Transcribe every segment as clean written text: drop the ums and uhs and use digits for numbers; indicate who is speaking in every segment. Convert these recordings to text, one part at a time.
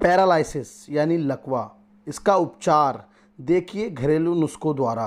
Speaker 1: Paralysis यानी लकवा, इसका उपचार देखिए घरेलू नुस्खों द्वारा।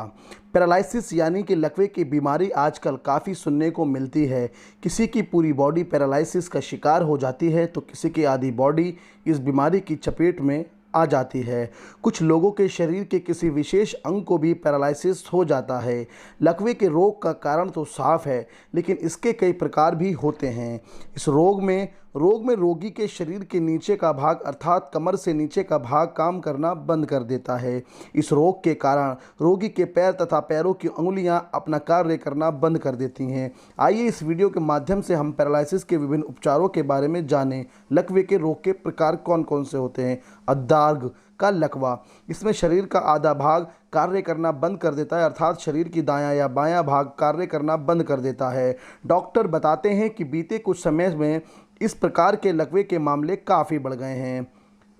Speaker 1: पैरालिसिस यानी कि लकवे की बीमारी आजकल काफ़ी सुनने को मिलती है। किसी की पूरी बॉडी पैरालिसिस का शिकार हो जाती है तो किसी की आधी बॉडी इस बीमारी की चपेट में आ जाती है। कुछ लोगों के शरीर के किसी विशेष अंग को भी पैरालिसिस हो जाता है। लकवे के रोग का कारण तो साफ है, लेकिन इसके कई प्रकार भी होते हैं। इस रोग में रोगी के शरीर के नीचे का भाग अर्थात कमर से नीचे का भाग काम करना बंद कर देता है। इस रोग के कारण रोगी के पैर तथा पैरों की अंगुलियां अपना कार्य करना बंद कर देती हैं। आइए इस वीडियो के माध्यम से हम पैरालिसिस के विभिन्न उपचारों के बारे में जानें। लकवे के रोग के प्रकार कौन कौन से होते हैं। अर्धांग का लकवा, इसमें शरीर का आधा भाग कार्य करना बंद कर देता है, अर्थात शरीर की दायां या बायां भाग कार्य करना बंद कर देता है। डॉक्टर बताते हैं कि बीते कुछ समय में इस प्रकार के लकवे के मामले काफ़ी बढ़ गए हैं।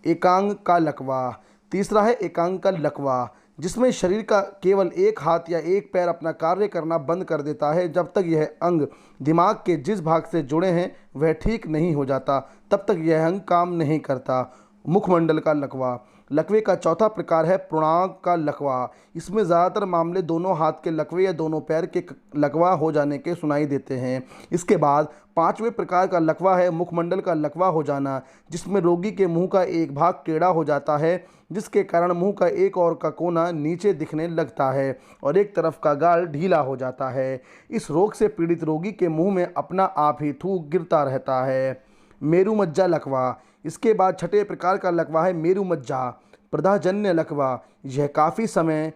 Speaker 1: एकांग का लकवा, तीसरा है एकांग का लकवा, जिसमें शरीर का केवल एक हाथ या एक पैर अपना कार्य करना बंद कर देता है। जब तक यह अंग दिमाग के जिस भाग से जुड़े हैं वह ठीक नहीं हो जाता, तब तक यह अंग काम नहीं करता। मुखमंडल का लकवा, लकवे का चौथा प्रकार है पूर्णांग का लकवा। इसमें ज़्यादातर मामले दोनों हाथ के लकवे या दोनों पैर के लकवा हो जाने के सुनाई देते हैं। इसके बाद पांचवें प्रकार का लकवा है मुखमंडल का लकवा हो जाना, जिसमें रोगी के मुंह का एक भाग टेढ़ा हो जाता है, जिसके कारण मुंह का एक ओर का कोना नीचे दिखने लगता है और एक तरफ का गाल ढीला हो जाता है। इस रोग से पीड़ित रोगी के मुंह में अपना आप ही थूक गिरता रहता है। मेरुमज्जा लकवा, इसके बाद छठे प्रकार का लकवा है मेरुमज्जा प्रदाहजन्य लकवा। यह काफ़ी समय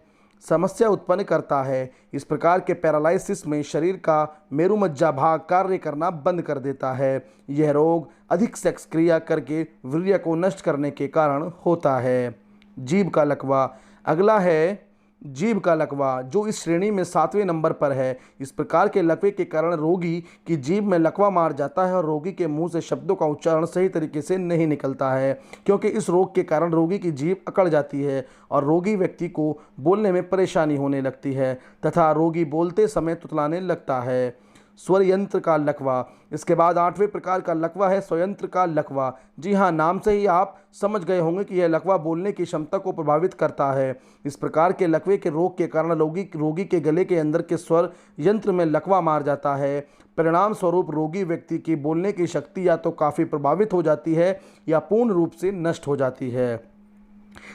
Speaker 1: समस्या उत्पन्न करता है। इस प्रकार के पैरालिसिस में शरीर का मेरुमज्जा भाग कार्य करना बंद कर देता है। यह रोग अधिक सेक्स क्रिया करके वीर्य को नष्ट करने के कारण होता है। जीभ का लकवा, अगला है जीभ का लकवा, जो इस श्रेणी में 7वें नंबर पर है। इस प्रकार के लकवे के कारण रोगी की जीभ में लकवा मार जाता है और रोगी के मुंह से शब्दों का उच्चारण सही तरीके से नहीं निकलता है, क्योंकि इस रोग के कारण रोगी की जीभ अकड़ जाती है और रोगी व्यक्ति को बोलने में परेशानी होने लगती है तथा रोगी बोलते समय तुतलाने लगता है। स्वर यंत्र का लकवा, इसके बाद 8वें प्रकार का लकवा है स्वयंत्र का लकवा। जी हाँ, नाम से ही आप समझ गए होंगे कि यह लकवा बोलने की क्षमता को प्रभावित करता है। इस प्रकार के लकवे के रोग के कारण रोगी के गले के अंदर के स्वर यंत्र में लकवा मार जाता है। परिणाम स्वरूप रोगी व्यक्ति की बोलने की शक्ति या तो काफ़ी प्रभावित हो जाती है या पूर्ण रूप से नष्ट हो जाती है।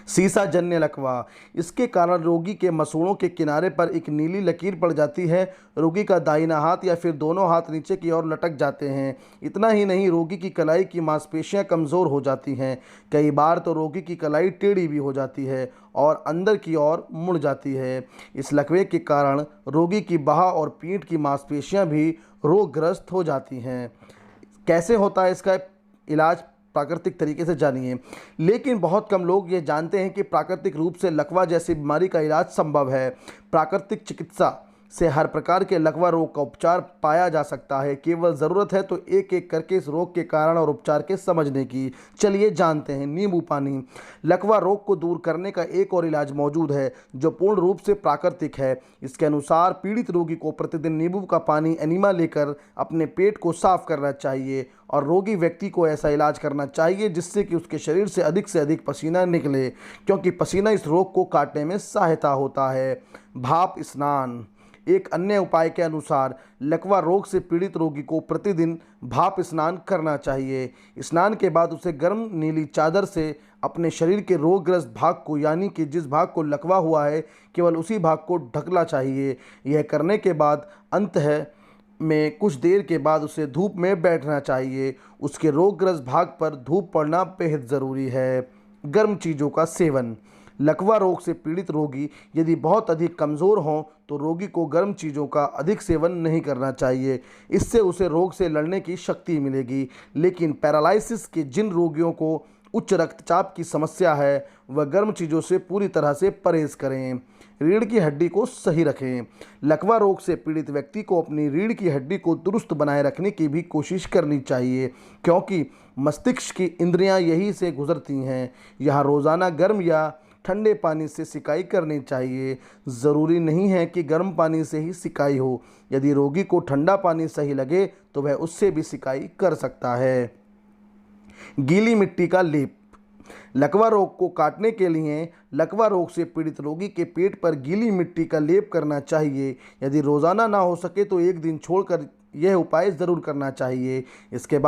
Speaker 1: सीसा जन्य लकवा, इसके कारण रोगी के मसूड़ों के किनारे पर एक नीली लकीर पड़ जाती है। रोगी का दाहिना हाथ या फिर दोनों हाथ नीचे की ओर लटक जाते हैं। इतना ही नहीं, रोगी की कलाई की मांसपेशियां कमज़ोर हो जाती हैं। कई बार तो रोगी की कलाई टेढ़ी भी हो जाती है और अंदर की ओर मुड़ जाती है। इस लकवे के कारण रोगी की बाह और पीठ की मांसपेशियां भी रोगग्रस्त हो जाती हैं। कैसे होता है इसका इलाज? प्राकृतिक तरीके से जानिए। लेकिन बहुत कम लोग ये जानते हैं कि प्राकृतिक रूप से लकवा जैसी बीमारी का इलाज संभव है। प्राकृतिक चिकित्सा से हर प्रकार के लकवा रोग का उपचार पाया जा सकता है। केवल ज़रूरत है तो एक एक करके इस रोग के कारण और उपचार के समझने की। चलिए जानते हैं। नींबू पानी, लकवा रोग को दूर करने का एक और इलाज मौजूद है जो पूर्ण रूप से प्राकृतिक है। इसके अनुसार पीड़ित रोगी को प्रतिदिन नींबू का पानी एनिमा लेकर अपने पेट को साफ करना चाहिए और रोगी व्यक्ति को ऐसा इलाज करना चाहिए जिससे कि उसके शरीर से अधिक पसीना निकले, क्योंकि पसीना इस रोग को काटने में सहायता होता है। भाप स्नान, एक अन्य उपाय के अनुसार लकवा रोग से पीड़ित रोगी को प्रतिदिन भाप स्नान करना चाहिए। स्नान के बाद उसे गर्म नीली चादर से अपने शरीर के रोगग्रस्त भाग को, यानी कि जिस भाग को लकवा हुआ है, केवल उसी भाग को ढकना चाहिए। यह करने के बाद में कुछ देर के बाद उसे धूप में बैठना चाहिए। उसके रोगग्रस्त भाग पर धूप पड़ना बेहद ज़रूरी है। गर्म चीज़ों का सेवन, लकवा रोग से पीड़ित रोगी यदि बहुत अधिक कमज़ोर हों तो रोगी को गर्म चीज़ों का अधिक सेवन नहीं करना चाहिए। इससे उसे रोग से लड़ने की शक्ति मिलेगी। लेकिन पैरालिसिस के जिन रोगियों को उच्च रक्तचाप की समस्या है वह गर्म चीज़ों से पूरी तरह से परहेज करें। रीढ़ की हड्डी को सही रखें, लकवा रोग से पीड़ित व्यक्ति को अपनी रीढ़ की हड्डी को दुरुस्त बनाए रखने की भी कोशिश करनी चाहिए, क्योंकि मस्तिष्क की इंद्रियां यही से गुजरती हैं। यहाँ रोज़ाना गर्म या ठंडे पानी से सिकाई करनी चाहिए। ज़रूरी नहीं है कि गर्म पानी से ही सिकाई हो। यदि रोगी को ठंडा पानी सही लगे तो वह उससे भी सिकाई कर सकता है। गीली मिट्टी का लेप, लकवा रोग को काटने के लिए लकवा रोग से पीड़ित रोगी के पेट पर गीली मिट्टी का लेप करना चाहिए। यदि रोज़ाना ना हो सके तो एक दिन छोड़कर यह उपाय ज़रूर करना चाहिए। उसके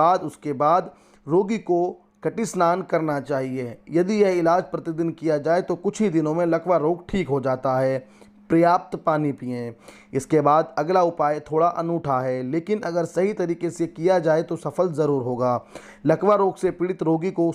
Speaker 1: बाद रोगी को कटी स्नान करना चाहिए। यदि यह इलाज प्रतिदिन किया जाए तो कुछ ही दिनों में लकवा रोग ठीक हो जाता है। पर्याप्त पानी पिएं। इसके बाद अगला उपाय थोड़ा अनूठा है, लेकिन अगर सही तरीके से किया जाए तो सफल ज़रूर होगा। लकवा रोग से पीड़ित रोगी को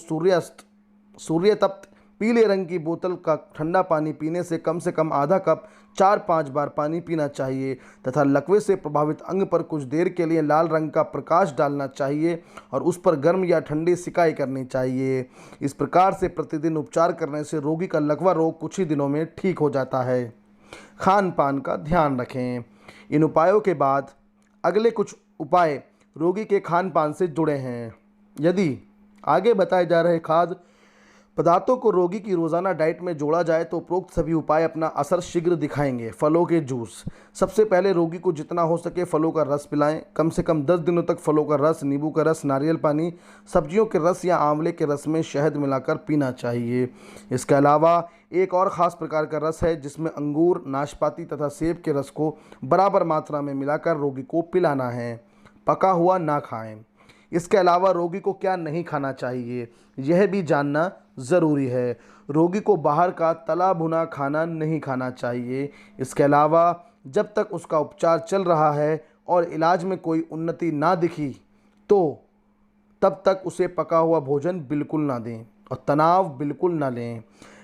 Speaker 1: सूर्यतप्त पीले रंग की बोतल का ठंडा पानी पीने से कम आधा कप 4-5 बार पानी पीना चाहिए तथा लकवे से प्रभावित अंग पर कुछ देर के लिए लाल रंग का प्रकाश डालना चाहिए और उस पर गर्म या ठंडी सिकाई करनी चाहिए। इस प्रकार से प्रतिदिन उपचार करने से रोगी का लकवा रोग कुछ ही दिनों में ठीक हो जाता है। खान पान का ध्यान रखें। इन उपायों के बाद अगले कुछ उपाय रोगी के खान पान से जुड़े हैं। यदि आगे बताए जा रहे खाद्य पदार्थों को रोगी की रोज़ाना डाइट में जोड़ा जाए तो उपरोक्त सभी उपाय अपना असर शीघ्र दिखाएंगे। फलों के जूस। सबसे पहले रोगी को जितना हो सके फलों का रस पिलाएं। कम से कम 10 दिनों तक फलों का रस, नींबू का रस, नारियल पानी, सब्जियों के रस या आंवले के रस में शहद मिलाकर पीना चाहिए। इसके अलावा एक और ख़ास प्रकार का रस है जिसमें अंगूर, नाशपाती तथा सेब के रस को बराबर मात्रा में मिलाकर रोगी को पिलाना है। पका हुआ ना खाएं। इसके अलावा रोगी को क्या नहीं खाना चाहिए यह भी जानना ज़रूरी है। रोगी को बाहर का तला भुना खाना नहीं खाना चाहिए। इसके अलावा जब तक उसका उपचार चल रहा है और इलाज में कोई उन्नति ना दिखी तो तब तक उसे पका हुआ भोजन बिल्कुल ना दें और तनाव बिल्कुल ना लें।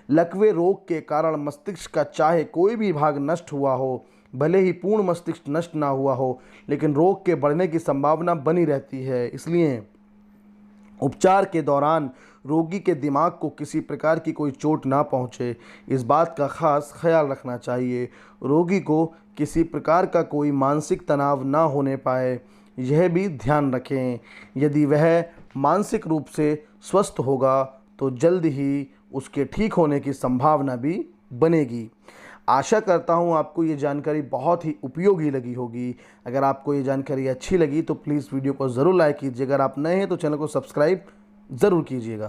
Speaker 1: लकवे रोग के कारण मस्तिष्क का चाहे कोई भी भाग नष्ट हुआ हो, भले ही पूर्ण मस्तिष्क नष्ट ना हुआ हो, लेकिन रोग के बढ़ने की संभावना बनी रहती है। इसलिए उपचार के दौरान रोगी के दिमाग को किसी प्रकार की कोई चोट ना पहुंचे, इस बात का खास ख्याल रखना चाहिए। रोगी को किसी प्रकार का कोई मानसिक तनाव ना होने पाए, यह भी ध्यान रखें। यदि वह मानसिक रूप से स्वस्थ होगा तो जल्द ही उसके ठीक होने की संभावना भी बनेगी। आशा करता हूँ आपको ये जानकारी बहुत ही उपयोगी लगी होगी। अगर आपको ये जानकारी अच्छी लगी तो प्लीज़ वीडियो को ज़रूर लाइक कीजिए। अगर आप नए हैं तो चैनल को सब्सक्राइब ज़रूर कीजिएगा।